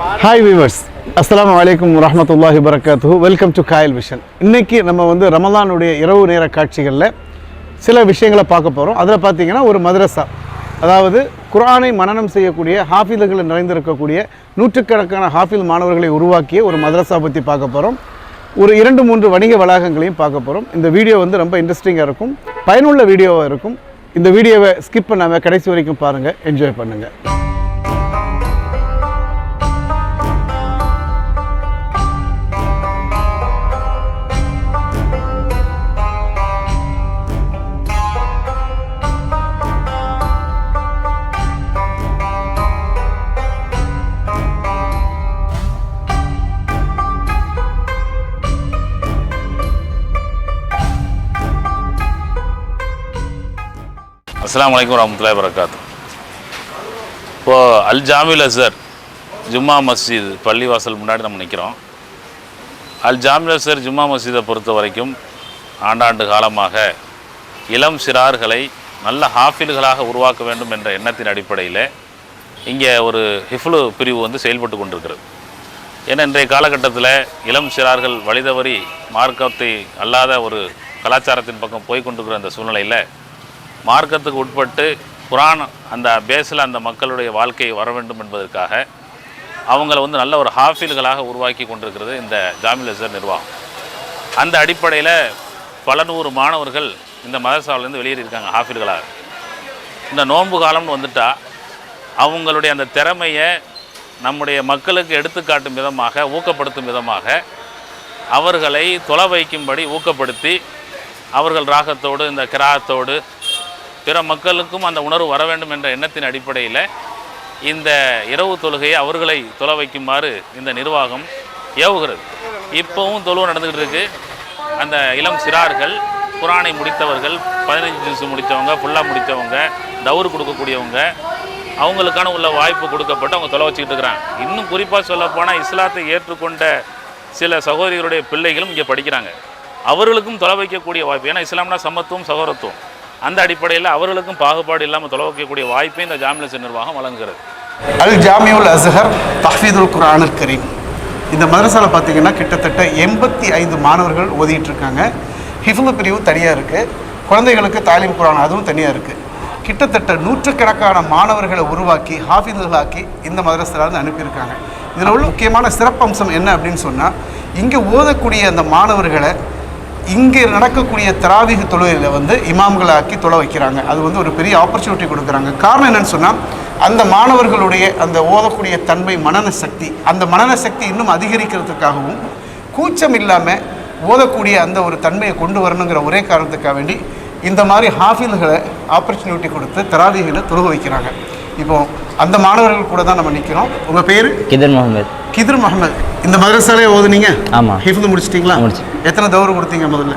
Hi viewers, அஸ்ஸலாமு அலைக்கும் வரஹ்மத்துல்லாஹி வபரகாத்துஹு. Welcome to Kayal vision. இன்றைக்கி நம்ம ரமலானுடைய இரவு நேர காட்சிகளில் சில விஷயங்களை பார்க்க போகிறோம். அதில் பார்த்திங்கன்னா ஒரு மதரசா, அதாவது குர்ஆனை மனனம் செய்யக்கூடிய ஹாஃபில்கள் நிறைந்திருக்கக்கூடிய நூற்றுக்கணக்கான ஹாஃபில் மாணவர்களை உருவாக்கிய ஒரு மதரசா பற்றி பார்க்க போகிறோம். ஒரு 2-3 வணிக வளாகங்களையும் பார்க்க போகிறோம். இந்த வீடியோ ரொம்ப இன்ட்ரெஸ்டிங்காக இருக்கும், பயனுள்ள வீடியோவாக இருக்கும். இந்த வீடியோவை ஸ்கிப் பண்ணாமல் கடைசி வரைக்கும் பாருங்கள், என்ஜாய் பண்ணுங்கள். அஸ்ஸலாமு அலைக்கும் வரஹ்மத்துல்லாஹி வபரகாத்துஹு. இப்போது அல் ஜாமில் அஸ்ஹர் ஜும்மா மஸ்ஜித் பள்ளிவாசல் முன்னாடி நம்ம நிற்கிறோம். அல் ஜாமில் அஸ்ஹர் ஜும்மா மஸ்ஜிதை பொறுத்த வரைக்கும் ஆண்டாண்டு காலமாக இளம் சிறார்களை நல்ல ஹாஃபில்களாக உருவாக்க வேண்டும் என்ற எண்ணத்தின் அடிப்படையில் இங்கே ஒரு ஹிஃப்லு பிரிவு செயல்பட்டு கொண்டிருக்கிறது. ஏன்னா இன்றைய காலகட்டத்தில் இளம் சிறார்கள் வழிதவறி மார்க்கத்தை அல்லாத ஒரு கலாச்சாரத்தின் பக்கம் போய்கொண்டிருக்கிற அந்த சூழ்நிலையில் மார்க்கத்துக்கு உட்பட்டு குர்ஆன் அந்த பேஸில் அந்த மக்களுடைய வாழ்க்கை வர வேண்டும் என்பதற்காக அவங்கள நல்ல ஒரு ஹாஃபில்களாக உருவாக்கி கொண்டிருக்கிறது இந்த ஜாமில் அஸ்ஹர் நிர்வாகம். அந்த அடிப்படையில் பல நூறு மாணவர்கள் இந்த மதரசாவிலேருந்து வெளியேறியிருக்காங்க ஹாஃபில்களாக. இந்த நோன்பு காலம்னு வந்துட்டால் அவங்களுடைய அந்த திறமையை நம்முடைய மக்களுக்கு எடுத்துக்காட்டும் விதமாக, ஊக்கப்படுத்தும் விதமாக அவர்களை தொலை வைக்கும்படி ஊக்கப்படுத்தி அவர்கள் ராகத்தோடு இந்த கிராத்தோடு பிற மக்களுக்கும் அந்த உணர்வு வர வேண்டும் என்ற எண்ணத்தின் அடிப்படையில் இந்த இரவு தொழுகையை அவர்களை தொலை வைக்குமாறு இந்த நிர்வாகம் ஏவுகிறது. இப்போவும் தொழுவு நடந்துக்கிட்டு இருக்குது. அந்த இளம் சிறார்கள், குர்ஆனை முடித்தவர்கள், 15 ஜுஸ் முடித்தவங்க, ஃபுல்லாக முடித்தவங்க, தௌர் கொடுக்கக்கூடியவங்க, அவங்களுக்கான உள்ள வாய்ப்பு கொடுக்கப்பட்டு அவங்க தொலை வச்சுக்கிட்டு இருக்கிறாங்க. இன்னும் குறிப்பாக சொல்லப்போனால் இஸ்லாத்தை ஏற்றுக்கொண்ட சில சகோதரிகளுடைய பிள்ளைகளும் இங்கே படிக்கிறாங்க. அவர்களுக்கும் தொலை வைக்கக்கூடிய வாய்ப்பு, ஏன்னா இஸ்லாம்னா சமத்துவம், சகோதரத்துவம், அந்த அடிப்படையில் அவர்களுக்கும் பாகுபாடு இல்லாமல் தொலை வைக்கக்கூடிய வாய்ப்பை இந்த ஜாமில் அஸ்ஹர் நிர்வாகம் வழங்குகிறது. அல் ஜாமியுல் அஸ்ஹர் தஹ்ஃபீதுல் குர்ஆனுல் கரீம். இந்த மதரசாவில் பார்த்திங்கன்னா கிட்டத்தட்ட 85 மாணவர்கள் ஓதிட்டு இருக்காங்க. ஹிஃப்லு பிரிவு தனியாக இருக்குது, குழந்தைகளுக்கு தாலீம் குர்ஆன் அதுவும் தனியாக இருக்குது. கிட்டத்தட்ட நூற்றுக்கணக்கான மாணவர்களை உருவாக்கி ஹாஃபில்களாக்கி இந்த மதரசாவிலேருந்து அனுப்பியிருக்காங்க. இதில் உள்ள முக்கியமான சிறப்பம்சம் என்ன அப்படின்னு சொன்னால், இங்கே ஓதக்கூடிய அந்த மாணவர்களை இங்கே நடக்கக்கூடிய தராவீஹ் தொழுகையில் இமாம்களாக்கி தொலை வைக்கிறாங்க. அது ஒரு பெரிய ஆப்பர்ச்சுனிட்டி கொடுக்குறாங்க. காரணம் என்னென்னு சொன்னால், அந்த மாணவர்களுடைய அந்த ஓதக்கூடிய தன்மை, மனன சக்தி, அந்த மனன சக்தி இன்னும் அதிகரிக்கிறதுக்காகவும் கூச்சம் இல்லாமல் ஓதக்கூடிய அந்த ஒரு தன்மையை கொண்டு வரணுங்கிற ஒரே காரணத்துக்காக வேண்டி இந்த மாதிரி ஹாஃபில்களை ஆப்பர்ச்சுனிட்டி கொடுத்து தராவீஹில் தொழுக வைக்கிறாங்க. இப்போது அந்த மாணவர்கள் கூட தான் நம்ம நிற்கிறோம். உங்கள் பேர்? கிதர் முகமது. கிதர் முகமது. இந்த மதரசாலே ஓதுனீங்க? ஆமாம். ஹிஃப்து முடிச்சிட்டிங்களா? முடிச்சு. எத்தனை தவர் கொடுத்தீங்க முதல்ல?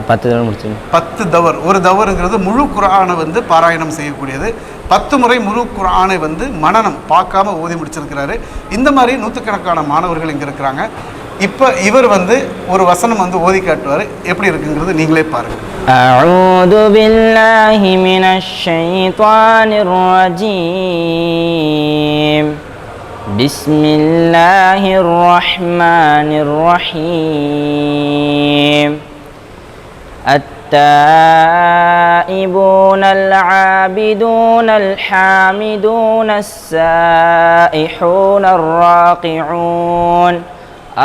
10 தவர் முடிச்சிங்க. 10 தவர். ஒரு தவறுங்கிறது முழு குர்ஆனை பாராயணம் செய்யக்கூடியது. 10 முறை முழு குர்ஆனை மனனம் பார்க்காம ஓதி முடிச்சிருக்கிறாரு. இந்த மாதிரி நூற்றுக்கணக்கான மாணவர்கள் இங்கே இருக்கிறாங்க. இப்போ இவர் ஒரு வசனம் ஓதி காட்டுவார். எப்படி இருக்குங்கிறது நீங்களே பாருங்கள். அஊது பில்லாஹி மினஷ் ஷைத்தானிர் ரஜீம். பிஸ்மில்லாஹிர் ரஹ்மானிர் ரஹீம். التائبون العابدون الحامدون السائحون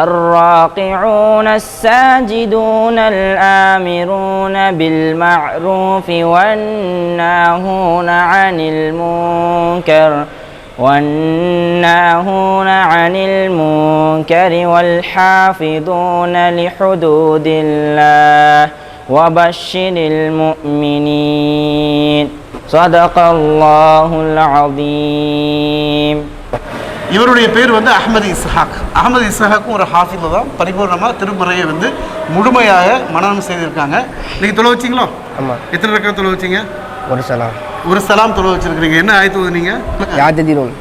الراقعون الساجدون الآمرون بالمعروف والناهون عن المنكر والحافظون لحدود الله وبشر المؤمنين صدق الله العظيم. இவருடைய பேர் அஹ்மது இஸ்ஹாக். அஹ்மது இஸ்ஹாக்கும் ஒரு ஹாஃபில் தான். பரிபூர்ணமாக திருமறையை முழுமையாக மனனம் செய்திருக்காங்க. நீங்கள் தொலை வச்சிங்களோ? ஆமாம். எத்தனை ரக்காத் தொலை வச்சிங்க? ஒரு சலாம். ஒரு சலாம் தொலை வச்சிருக்கிறீங்க. என்ன ஆயத்து ஓதுனீங்க? யாததினூன்.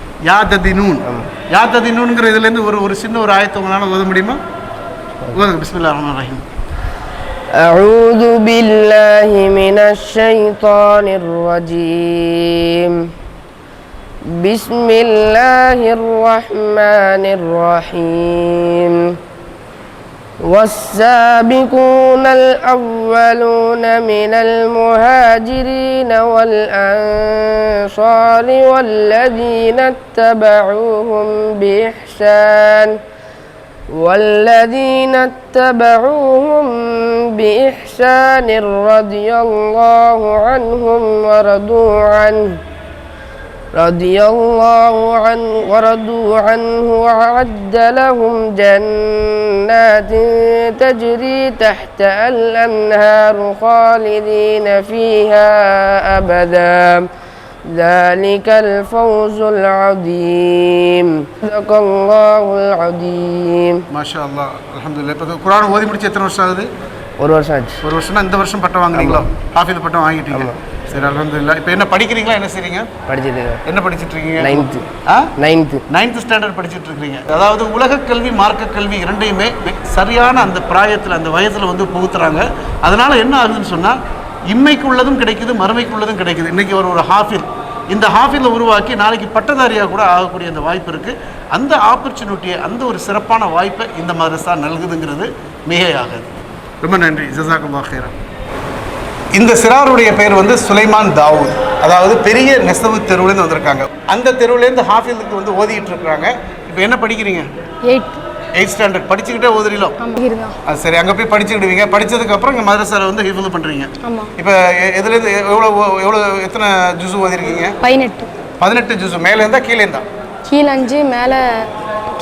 யாததினூன்ங்கிற இதுலேருந்து ஒரு சின்ன ஒரு ஆயத்து உங்களால் ஓத முடியுமா? ஓதுங்க. பிஸ்மில்லாஹிர் ரஹ்மானிர் ரஹீம். أعوذ بالله من الشيطان الرجيم بسم الله الرحمن الرحيم والسابقون الأولون من المهاجرين والأنصار والذين اتبعوهم بإحسان رضي الله ورضوا عنه وأعد لهم جنات تجري تحتها الأنهار خالدين فيها أبدا ذلك الفوز العظيم صدق الله العظيم ما شاء الله அல்ஹம்துலில்லாஹ். இப்போ குர்ஆன் ஓதி முடிச்சு எத்தனை வருஷம் ஆகுது? ஒரு வருஷம் ஆச்சு. ஒரு வருஷம்னா இந்த வருஷம் பட்டம் வாங்குறீங்களா? ஹாஃபிஸ் பட்டம் வாங்கிட்டீங்க. சரி அல்ஹம்துலில்லாஹ். இப்போ என்ன படிக்கிறீங்களா, என்ன செய்றீங்க? படிச்சுட்டு என்ன படிச்சிட்டு இருக்கீங்க? 9th ஸ்டாண்டர்ட் படிச்சிட்டு இருக்கீங்க. அதாவது உலக கல்வி மார்க்க கல்வி இரண்டையுமே சரியான அந்த பிராயத்தில் அந்த வயதில் வந்து புகுத்துறாங்க. அதனால என்ன ஆகுதுன்னு சொன்னால் இம்மைக்கு உள்ளதும் கிடைக்குது, மறுமைக்கு உள்ளதும் கிடைக்குது. இன்றைக்கி ஒரு ஹாஃபில் இந்த ஹாஃபிலை உருவாக்கி நாளைக்கு பட்டதாரியாக கூட ஆகக்கூடிய அந்த வாய்ப்பு இருக்குது. அந்த ஆப்பர்ச்சுனிட்டியை, அந்த ஒரு சிறப்பான வாய்ப்பை இந்த மதரசா நல்குதுங்கிறது மிகையாகாது. ரொம்ப நன்றி, ஜஸாக்கல்லாஹ் ஹைரன். இந்த சிறாருடைய பேர் வந்து சுலைமான் தாவூத். அதாவது பெரிய நெசவு தெருவுலேருந்து வந்திருக்காங்க. அந்த தெருவுலேருந்து ஹாஃபிலுக்கு வந்து ஓதிட்டு இருக்கிறாங்க. இப்போ என்ன படிக்கிறீங்க? 8th ஸ்டாண்டர்ட் படிச்சுக்கிட்டே ஓதுறீங்களோ? சரி, அங்கே போய் படிச்சுக்கிடுவீங்க. படித்ததுக்கப்புறம் இங்கே மதரசாவில் வந்து ஹிஃப்து பண்ணுறீங்க. இப்போ எதுலேருந்து எவ்வளோ எத்தனை ஜுஸு ஓதிருக்கீங்க? 18 ஜுஸு. மேலே இருந்தால் கீழே இருந்தா? கீழே 5, மேலே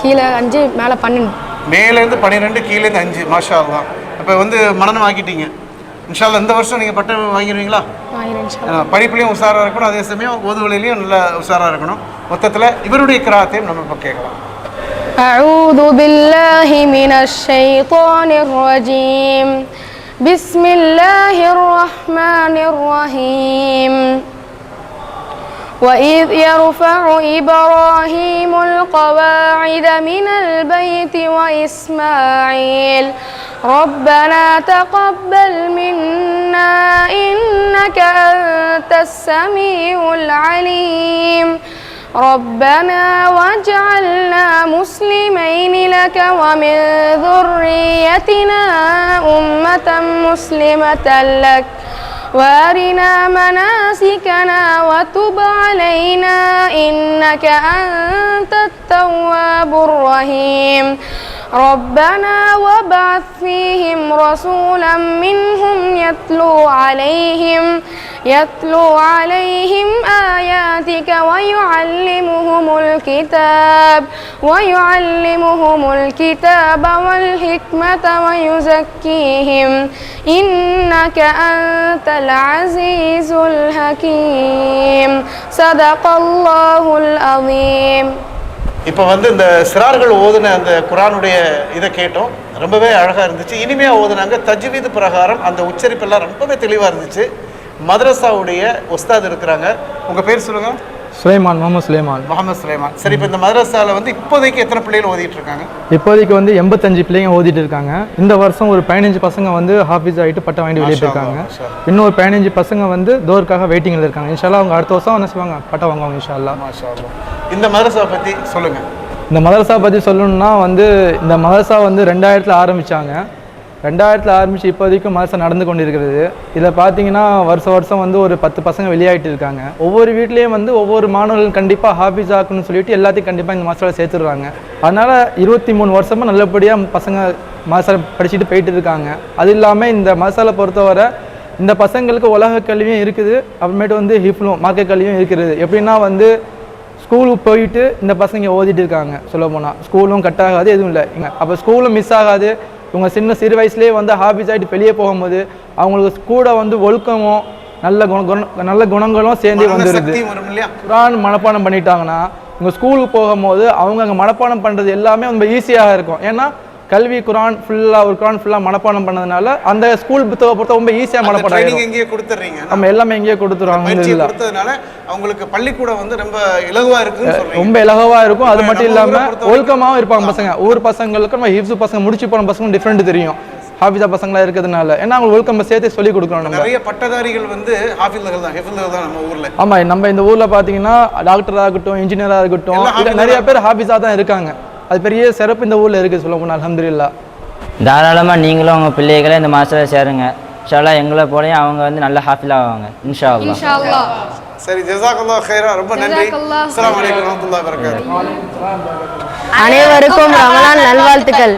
5, மேலே 12. மேலேருந்து 12, கீழேருந்து 5. மாஷா அல்லாஹ். இப்போ வந்து மனனம் ஆக்கிட்டீங்க. இன்ஷா அல்லாஹ் இந்த வருஷம் நீங்கள் பட்டம் வாங்கிடுவீங்களா? படிப்புலையும் உஷாராக இருக்கணும், அதே சமயம் ஓதுவலையிலையும் நல்லா உஷாராக இருக்கணும். மொத்தத்தில் இவருடைய கிராத்தையும் நம்ம இப்போ கேட்கலாம். أعوذ بالله من الشيطان الرجيم بسم الله الرحمن الرحيم وإذ يرفع إبراهيم القواعد من البيت وإسماعيل ربنا تقبل منا إنك أنت السميع العليم ربنا واجعلنا مسلمين لك ومن ذريتنا أمة مسلمة لك وارنا مناسكنا وتب علينا إنك أنت التواب الرحيم ربنا وابعث فيهم رسولا منهم يتلو عليهم آياتك ويعلمهم الكتاب والحكمة ويزكيهم إنك أنت العزيز الحكيم صدق الله العظيم. இப்போ வந்து இந்த சிறார்கள் ஓதுன அந்த குர்ஆனுடைய இதை கேட்டோம். ரொம்பவே அழகாக இருந்துச்சு. இனிமையாக ஓதுனாங்க. தஜ்வீது பிரகாரம் அந்த உச்சரிப்பெல்லாம் ரொம்பவே தெளிவாக இருந்துச்சு. மதரசாவுடைய உஸ்தாத் இருக்கிறாங்க. உங்கள் பேர் சொல்லுங்கள். முகமது சுலைமான். சரி, இப்போ இந்த மதரசாவில் வந்து இப்போதைக்கு எத்தனை பிள்ளைகள் ஓதிட்டு இருக்காங்க? இப்போதைக்கு வந்து 85 பிள்ளைங்க ஓதிட்டு இருக்காங்க. இந்த வருஷம் ஒரு 15 பசங்க வந்து ஹாஃபிஸ் ஆகிட்டு பட்டம் வாங்கி வெளியே இருக்காங்க. இன்னும் ஒரு 15 பசங்க வந்து டோருக்காக வெயிட்டிங்கில் இருக்காங்க. இன்ஷால்லா அவங்க அடுத்த வருஷம் என்ன செய்வாங்க, பட்டம் வாங்குவாங்க இன்ஷால்லா. இந்த மதரசா பற்றி சொல்லுங்கள். இந்த மதரசா பற்றி சொல்லணும்னா வந்து இந்த மதரசா வந்து 2000 ஆரம்பித்தாங்க. 2000 ஆரம்பித்து இப்போதைக்கும் மதரசா நடந்து கொண்டு இருக்கிறது. இதில் பார்த்தீங்கன்னா வருஷம் வந்து ஒரு 10 பசங்க வெளியாகிட்டு இருக்காங்க. ஒவ்வொரு வீட்லேயும் வந்து ஒவ்வொரு மாணவர்கள் கண்டிப்பாக ஹாஃபிஸ் ஆக்கணும்னு சொல்லிட்டு எல்லாத்தையும் கண்டிப்பாக இந்த மதரசாவில் சேர்த்துடுறாங்க. அதனால் 23 வருஷமாக நல்லபடியாக பசங்க மதரசாவில் படிச்சுட்டு போயிட்டு இருக்காங்க. அது இல்லாமல் இந்த மதரசாவில் பொறுத்தவரை இந்த பசங்களுக்கு உலக கல்வியும் இருக்குது, அப்புறமேட்டு வந்து ஹிஃப்லும் மார்க்க கல்வியும் இருக்கிறது. எப்படின்னா வந்து ஸ்கூலுக்கு போயிட்டு இந்த பசங்க ஓதிட்டு இருக்காங்க. சொல்ல போனால் ஸ்கூலும் கட் ஆகாது, எதுவும் இல்லை. அப்போ ஸ்கூலும் மிஸ் ஆகாது. இவங்க சிறு வயசுலேயே வந்து ஹாபிஸ் ஆகிட்டு வெளியே போகும்போது அவங்களுக்கு கூட வந்து ஒழுக்கமும் நல்ல குணங்களும் சேர்ந்து வந்துடுது. குர்ஆன் மனப்பாடம் பண்ணிட்டாங்கன்னா இவங்க ஸ்கூலுக்கு போகும்போது அவங்க அங்கே மனப்பாடம் பண்ணுறது எல்லாமே ரொம்ப ஈஸியாக இருக்கும். ஏன்னா கல்வி குர்ஆன் ஃபுல்லாக மனப்பாடம் பண்ணதுனால அந்த ஸ்கூல் புத்தகம் பொறுத்த ரொம்ப ஈஸியாக மனப்பாடம் இங்கேயே கொடுத்துட்றீங்க. நம்ம எல்லாமே இங்கேயே கொடுத்துருவாங்க. அவங்களுக்கு பள்ளிக்கூடம் வந்து ரொம்ப இலகுவாக இருக்கு, ரொம்ப இலகுவாக இருக்கும். அது மட்டும் இல்லாமல் ஒழுக்கமாகவும் இருப்பாங்க பசங்க. ஒவ்வொரு பசங்களுக்கு நம்ம ஹிஃப்ஸ் பசங்க முடிச்சு போன பசங்க டிஃப்ரெண்ட் தெரியும். ஹாஃபிஸா பசங்களாக இருக்கிறதுனால. ஏன்னா அவங்க ஒழுக்கம் சேர்த்து சொல்லிக் கொடுக்குறோம். நம்ம நிறைய பட்டதாரிகள் வந்து ஹாஃபிஸ்கள் தான் நம்ம ஊரில். ஆமாம், நம்ம இந்த ஊரில் பார்த்தீங்கன்னா டாக்டராக இருக்கட்டும், இன்ஜினியராக இருக்கட்டும், நிறைய பேர் ஹாஃபிஸாக தான் இருக்காங்க. அது பெரிய சிறப்பு இந்த ஊரில் இருக்குது சொல்ல போனால். அல்ஹம்துலில்லாஹ். தாராளமாக நீங்களும் உங்கள் பிள்ளைகளை இந்த மாதத்தில் சேருங்க. இன்ஷா அல்லாஹ் எங்களை போலையும் அவங்க வந்து நல்ல ஹாஃபில் ஆவாங்க இன்ஷா அல்லாஹ். சரி, ஜஸாக்கல்லாஹ் ஹைரா. ரொம்ப நன்றி. அஸ்ஸலாமு அலைக்கும் வரஹ்மத்துல்லாஹி வபரகாத்துஹு. அனைவருக்கும் ரமலான் நல்வாழ்த்துக்கள்.